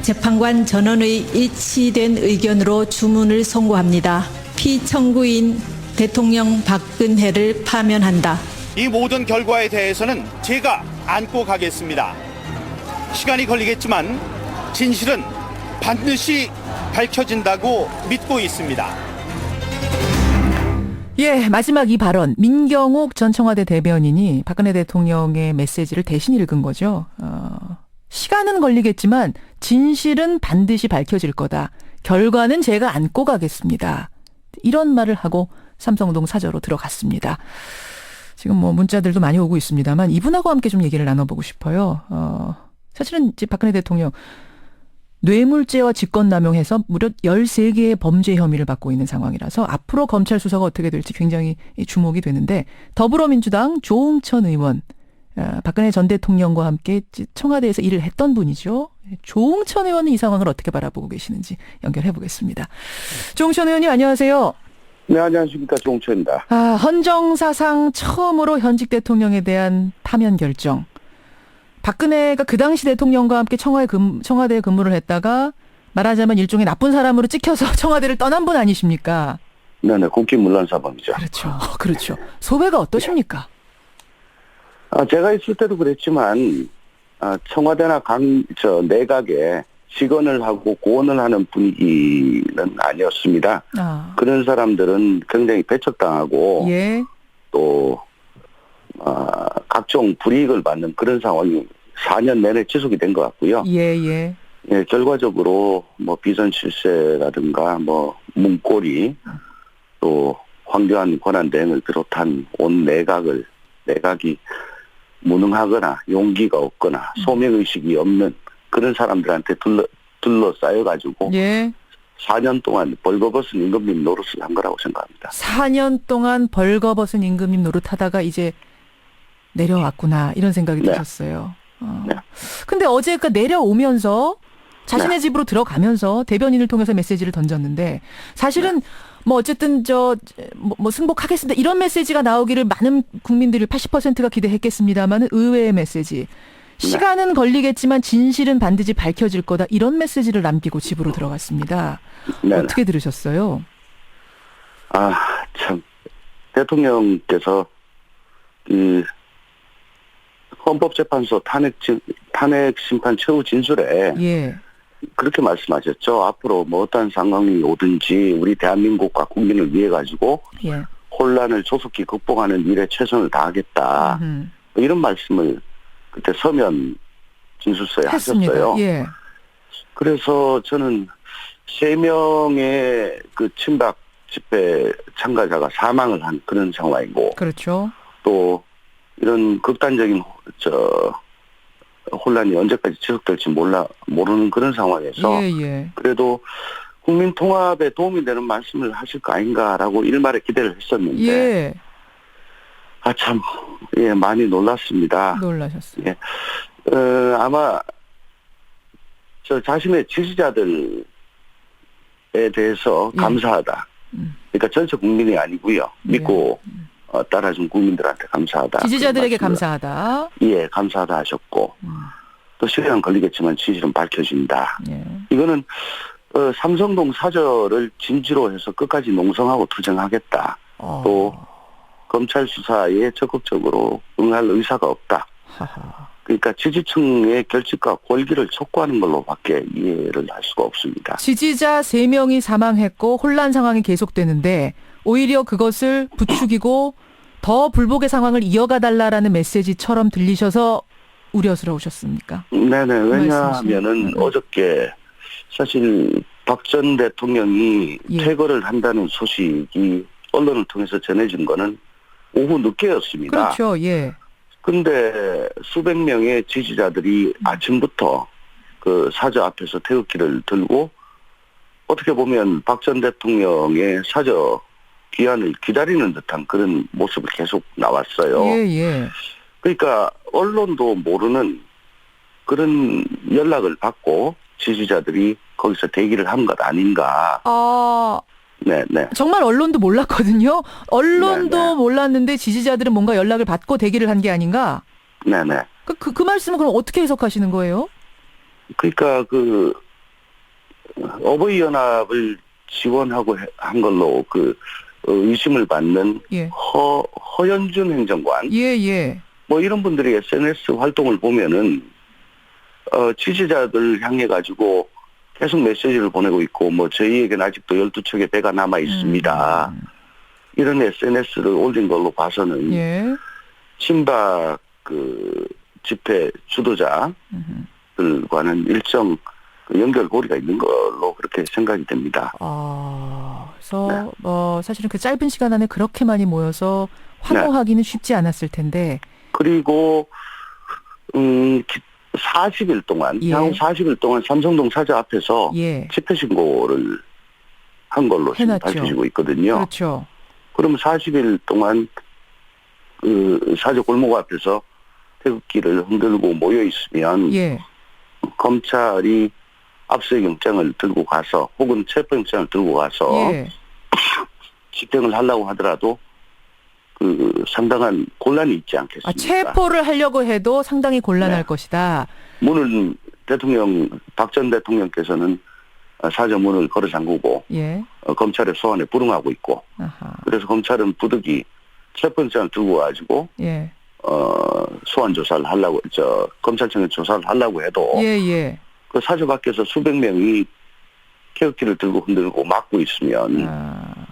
재판관 전원의 일치된 의견으로 주문을 선고합니다. 피청구인 대통령 박근혜를 파면한다. 이 모든 결과에 대해서는 제가 안고 가겠습니다. 시간이 걸리겠지만 진실은 반드시 밝혀진다고 믿고 있습니다. 예, 마지막 이 발언. 민경욱 전 청와대 대변인이 박근혜 대통령의 메시지를 대신 읽은 거죠. 시간은 걸리겠지만 진실은 반드시 밝혀질 거다. 결과는 제가 안고 가겠습니다. 이런 말을 하고 삼성동 사저로 들어갔습니다. 지금 뭐 문자들도 많이 오고 있습니다만 이분하고 함께 좀 얘기를 나눠보고 싶어요. 사실은 이제 박근혜 대통령 뇌물죄와 직권남용해서 무려 13개의 범죄 혐의를 받고 있는 상황이라서 앞으로 검찰 수사가 어떻게 될지 굉장히 주목이 되는데 더불어민주당 조응천 의원, 박근혜 전 대통령과 함께 청와대에서 일을 했던 분이죠. 조응천 의원은 이 상황을 어떻게 바라보고 계시는지 연결해 보겠습니다. 조응천 의원님 안녕하세요. 네, 안녕하십니까. 조응천입니다. 헌정사상 처음으로 현직 대통령에 대한 파면 결정. 박근혜가 그 당시 대통령과 함께 청와대에 근무를 했다가 말하자면 일종의 나쁜 사람으로 찍혀서 청와대를 떠난 분 아니십니까? 네네, 국기문란사범이죠. 그렇죠. 그렇죠. 소배가 어떠십니까? 제가 있을 때도 그랬지만, 청와대나 내각에 직언을 하고 고언을 하는 분위기는 아니었습니다. 그런 사람들은 굉장히 배척당하고, 예. 또, 각종 불이익을 받는 그런 상황이 4년 내내 지속이 된 것 같고요. 예, 예. 예, 결과적으로 뭐 비선 실세라든가 뭐 문고리 또 황교안 권한대행을 비롯한 온 내각이 무능하거나 용기가 없거나 소명의식이 없는 그런 사람들한테 둘러싸여가지고 예. 4년 동안 벌거벗은 임금님 노릇을 한 거라고 생각합니다. 4년 동안 벌거벗은 임금님 노릇하다가 이제 내려왔구나 이런 생각이 네. 드셨어요. 네. 근데 어제 내려오면서 자신의 네. 집으로 들어가면서 대변인을 통해서 메시지를 던졌는데 사실은 뭐 어쨌든 뭐 승복하겠습니다 이런 메시지가 나오기를 많은 국민들이 80%가 기대했겠습니다만 의외의 메시지. 시간은 걸리겠지만 진실은 반드시 밝혀질 거다 이런 메시지를 남기고 집으로 들어갔습니다. 네. 어떻게 들으셨어요? 참 대통령께서 이 헌법재판소 탄핵 심판 최후 진술에 예. 그렇게 말씀하셨죠. 앞으로 뭐 어떤 상황이 오든지 우리 대한민국과 국민을 위해 가지고 예. 혼란을 조속히 극복하는 일에 최선을 다하겠다. 이런 말씀을 그때 서면 진술서에 했습니다. 하셨어요. 예. 그래서 저는 3명의 그 친박 집회 참가자가 사망을 한 그런 상황이고 그렇죠. 또 이런 극단적인 혼란이 언제까지 지속될지 모르는 그런 상황에서 예. 그래도 국민 통합에 도움이 되는 말씀을 하실 거 아닌가라고 일말의 기대를 했었는데 예. 참 많이 놀랐습니다. 놀라셨어요. 예. 아마 저 자신의 지지자들에 대해서 감사하다. 그러니까 전체 국민이 아니고요. 믿고 따라준 국민들한테 감사하다. 지지자들에게 감사하다. 예, 감사하다 하셨고 또 시간 걸리겠지만 진실은 밝혀진다. 예. 이거는 삼성동 사저를 진지로 해서 끝까지 농성하고 투쟁하겠다. 또 검찰 수사에 적극적으로 응할 의사가 없다. 그러니까 지지층의 결집과 권기를 촉구하는 걸로밖에 이해를 할 수가 없습니다. 지지자 3명이 사망했고 혼란 상황이 계속되는데 오히려 그것을 부추기고 더 불복의 상황을 이어가달라라는 메시지처럼 들리셔서 우려스러우셨습니까? 네네. 왜냐하면은 어저께 사실 박 전 대통령이 퇴거를 한다는 소식이 언론을 통해서 전해진 거는 오후 늦게였습니다. 그렇죠. 예. 근데 수백 명의 지지자들이 아침부터 그 사저 앞에서 태극기를 들고 어떻게 보면 박 전 대통령의 사저 귀환을 기다리는 듯한 그런 모습을 계속 나왔어요. 예. 그러니까 언론도 모르는 그런 연락을 받고 지지자들이 거기서 대기를 한 것 아닌가. 네. 정말 언론도 몰랐거든요. 언론도 네네. 몰랐는데 지지자들은 뭔가 연락을 받고 대기를 한 게 아닌가? 네네. 그 말씀은 그럼 어떻게 해석하시는 거예요? 그러니까 어버이연합을 지원하고 한 걸로 의심을 받는 예. 허연준 행정관 예. 뭐 이런 분들이 SNS 활동을 보면은 지지자들 향해 가지고 계속 메시지를 보내고 있고 뭐 저희에게는 아직도 12척의 배가 남아 있습니다. 이런 SNS를 올린 걸로 봐서는 예. 친박 집회 주도자들과는 일정 연결고리가 있는 걸로 그렇게 생각이 됩니다. 그래서 사실은 그 짧은 시간 안에 그렇게 많이 모여서 환호하기는 쉽지 않았을 텐데. 그리고 40일 동안 예. 향후 40일 동안 삼성동 사저 앞에서 예. 집회 신고를 한 걸로 지금 해놨죠. 밝혀지고 있거든요. 그렇죠. 그러면 40일 동안 사저 골목 앞에서 태극기를 흔들고 모여 있으면 예. 검찰이 압수영장을 들고 가서 혹은 체포영장을 들고 가서 예. 집행을 하려고 하더라도 상당한 곤란이 있지 않겠습니까? 체포를 하려고 해도 상당히 곤란할 네. 것이다. 문을 박 전 대통령께서는 사저 문을 걸어 잠그고 예. 검찰의 소환에 불응하고 있고 아하. 그래서 검찰은 부득이 체포영장을 들고 가지고 예. 소환 조사를 하려고 검찰청에 조사를 하려고 해도 예. 그 사저 밖에서 수백 명이 태극기를 들고 흔들고 막고 있으면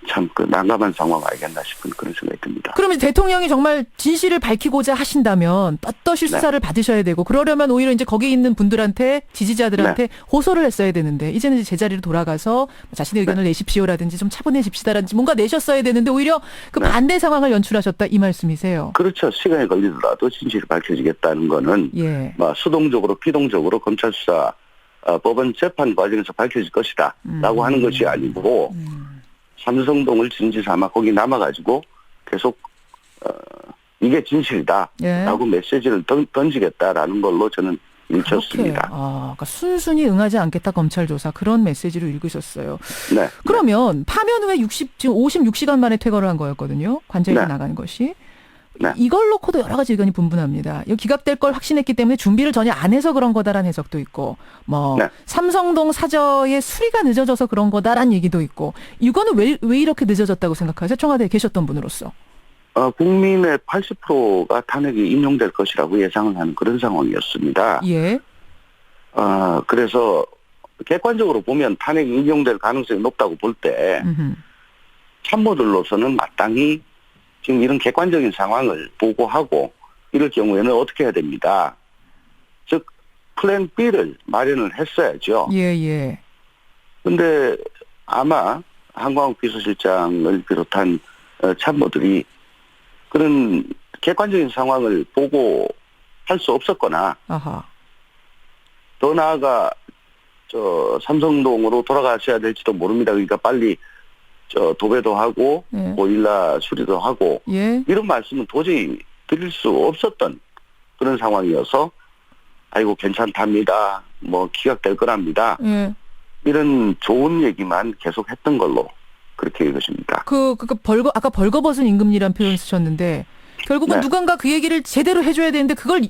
참 난감한 상황 아니겠나 싶은 그런 생각이 듭니다. 그러면 대통령이 정말 진실을 밝히고자 하신다면 떳떳이 수사를 받으셔야 되고 그러려면 오히려 이제 거기 있는 분들한테 지지자들한테 호소를 했어야 되는데 이제는 이제 제자리로 돌아가서 자신의 의견을 내십시오라든지 좀 차분해집시다라든지 뭔가 내셨어야 되는데 오히려 그 반대 상황을 연출하셨다 이 말씀이세요. 그렇죠. 시간이 걸리더라도 진실이 밝혀지겠다는 거는 예. 수동적으로 비동적으로 검찰 수사 법원 재판 과정에서 밝혀질 것이다 라고 하는 것이 아니고 삼성동을 진지 삼아 거기 남아가지고 계속 이게 진실이다 라고 메시지를 던지겠다라는 걸로 저는 읽혔습니다. 그러니까 순순히 응하지 않겠다 검찰 조사 그런 메시지로 읽으셨어요. 네. 그러면 파면 후에 지금 56시간 만에 퇴거를 한 거였거든요. 관저에서 나가는 것이. 네. 이걸 놓고도 여러 가지 의견이 분분합니다. 이거 기각될 걸 확신했기 때문에 준비를 전혀 안 해서 그런 거다라는 해석도 있고 삼성동 사저의 수리가 늦어져서 그런 거다라는 얘기도 있고 이거는 왜 이렇게 늦어졌다고 생각하세요? 청와대에 계셨던 분으로서. 국민의 80%가 탄핵이 인용될 것이라고 예상을 하는 그런 상황이었습니다. 예. 그래서 객관적으로 보면 탄핵이 인용될 가능성이 높다고 볼 때 참모들로서는 마땅히 지금 이런 객관적인 상황을 보고하고 이럴 경우에는 어떻게 해야 됩니다. 즉 플랜 B를 마련을 했어야죠. 예. 그런데 아마 한광욱 비서실장을 비롯한 참모들이 그런 객관적인 상황을 보고 할 수 없었거나 더 나아가 삼성동으로 돌아가셔야 될지도 모릅니다. 그러니까 빨리 도배도 하고 보일러 수리도 하고 이런 말씀은 도저히 드릴 수 없었던 그런 상황이어서 아이고 괜찮답니다. 뭐 기각될 거랍니다. 이런 좋은 얘기만 계속 했던 걸로 그렇게 읽으십니다. 아까 벌거벗은 임금리란 표현 쓰셨는데 결국은 누군가 그 얘기를 제대로 해줘야 되는데 그걸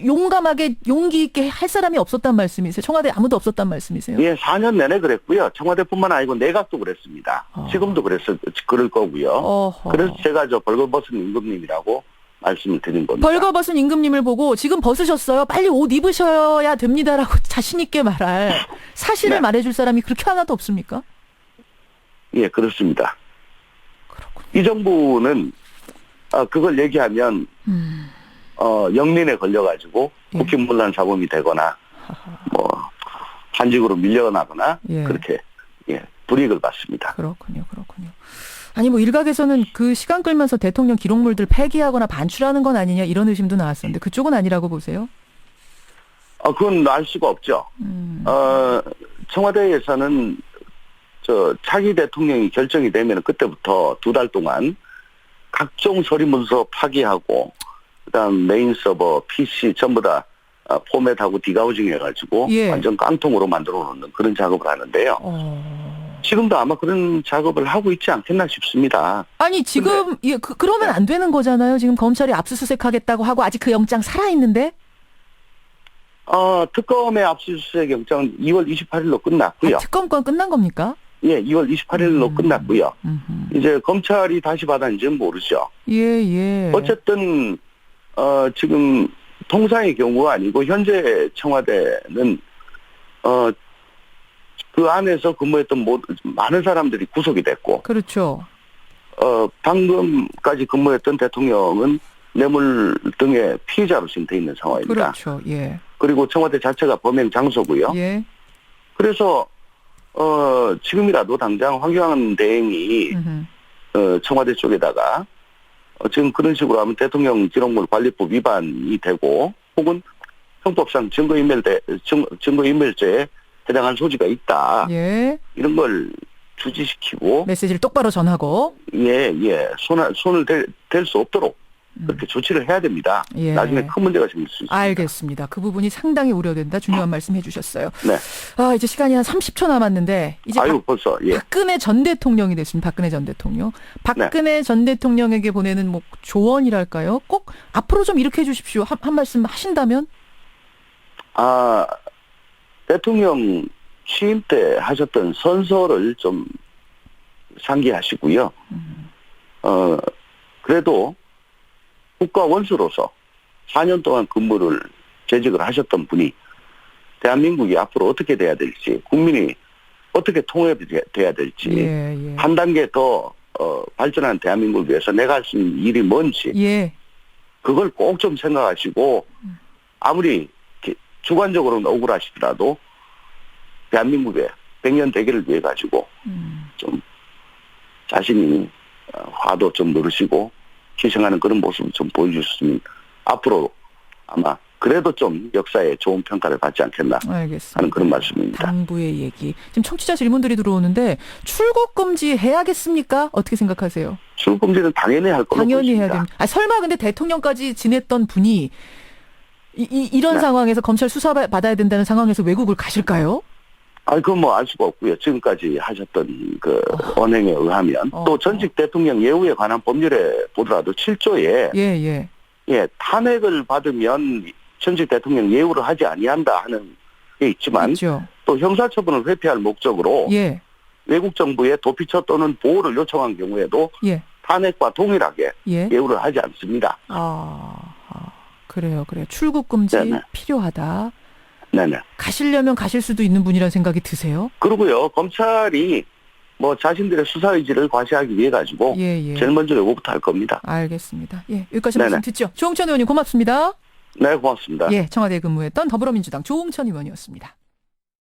용감하게 용기 있게 할 사람이 없었단 말씀이세요? 청와대 아무도 없었단 말씀이세요? 예, 4년 내내 그랬고요. 청와대뿐만 아니고 내각도 그랬습니다. 지금도 그럴 거고요. 그래서 제가 벌거벗은 임금님이라고 말씀을 드린 겁니다. 벌거벗은 임금님을 보고 지금 벗으셨어요. 빨리 옷 입으셔야 됩니다라고 자신 있게 말할 사실을 말해줄 사람이 그렇게 하나도 없습니까? 예, 그렇습니다. 이 정부는 그걸 얘기하면 영린에 걸려가지고 국힘문란 사범이 되거나 뭐 한직으로 밀려나거나 그렇게 불이익을 받습니다. 그렇군요. 아니 뭐 일각에서는 그 시간 끌면서 대통령 기록물들 폐기하거나 반출하는 건 아니냐 이런 의심도 나왔었는데 그쪽은 아니라고 보세요? 그건 알 수가 없죠. 청와대에서는 차기 대통령이 결정이 되면 그때부터 2달 동안 각종 서류 문서 파기하고 그다음 메인 서버, PC 전부 다 포맷하고 디가우징 해가지고 완전 깡통으로 만들어 놓는 그런 작업을 하는데요. 지금도 아마 그런 작업을 하고 있지 않겠나 싶습니다. 아니 지금 그러면 안 되는 거잖아요. 지금 검찰이 압수수색하겠다고 하고 아직 그 영장 살아있는데? 특검의 압수수색 영장은 2월 28일로 끝났고요. 특검권 끝난 겁니까? 예, 2월 28일로 끝났고요. 음흠. 이제 검찰이 다시 받았는지는 모르죠. 예. 어쨌든 지금 통상의 경우가 아니고 현재 청와대는 그 안에서 근무했던 많은 사람들이 구속이 됐고, 그렇죠. 방금까지 근무했던 대통령은 뇌물 등의 피해자로 지금 돼 있는 상황입니다. 그렇죠. 예. 그리고 청와대 자체가 범행 장소고요. 예. 그래서 지금이라도 당장 황교안 대행이 청와대 쪽에다가 지금 그런 식으로 하면 대통령 기록물 관리법 위반이 되고 혹은 형법상 증거인멸죄에 해당할 소지가 있다. 예. 이런 걸 주지시키고 메시지를 똑바로 전하고. 손을 댈 수 없도록 그렇게 조치를 해야 됩니다. 예. 나중에 큰 문제가 생길 수 있습니다. 알겠습니다. 그 부분이 상당히 우려된다. 중요한 말씀 해주셨어요. 네. 이제 시간이 한 30초 남았는데 이제 벌써 박근혜 전 대통령이 됐습니다. 박근혜 전 대통령. 박근혜 전 대통령에게 보내는 뭐 조언이랄까요? 꼭 앞으로 좀 이렇게 해주십시오. 한 말씀 하신다면? 대통령 취임 때 하셨던 선서를 좀 상기하시고요. 그래도 국가 원수로서 4년 동안 재직을 하셨던 분이 대한민국이 앞으로 어떻게 돼야 될지, 국민이 어떻게 통합돼야 될지, 한 단계 더 발전한 대한민국을 위해서 내가 할 수 있는 일이 뭔지, 그걸 꼭 좀 생각하시고, 아무리 주관적으로는 억울하시더라도 대한민국의 100년 대계를 위해 가지고 좀 자신이 화도 좀 누르시고 희생하는 그런 모습을 좀 보여주셨으면 앞으로 아마 그래도 좀 역사에 좋은 평가를 받지 않겠나 하는 그런 말씀입니다. 당부의 얘기. 지금 청취자 질문들이 들어오는데 출국 금지 해야겠습니까? 어떻게 생각하세요? 출국 금지는 당연히 할 거라고 당연히 보십니다. 해야 됩니다. 설마 근데 대통령까지 지냈던 분이 이런 상황에서 검찰 수사 받아야 된다는 상황에서 외국을 가실까요? 그건 뭐 알 수가 없고요. 지금까지 하셨던 그 언행에 의하면 또 전직 대통령 예우에 관한 법률에 보더라도 7조에 탄핵을 받으면 전직 대통령 예우를 하지 아니한다 하는 게 있지만 있죠. 또 형사처분을 회피할 목적으로 외국 정부에 도피처 또는 보호를 요청한 경우에도 탄핵과 동일하게 예우를 하지 않습니다. 그래요. 출국 금지 네네. 필요하다. 네네. 가시려면 가실 수도 있는 분이라는 생각이 드세요? 그러고요. 검찰이 뭐 자신들의 수사 의지를 과시하기 위해 가지고 제일 먼저 요구부터 할 겁니다. 알겠습니다. 여기까지 말씀 듣죠. 조홍천 의원님 고맙습니다. 네, 고맙습니다. 청와대에 근무했던 더불어민주당 조홍천 의원이었습니다.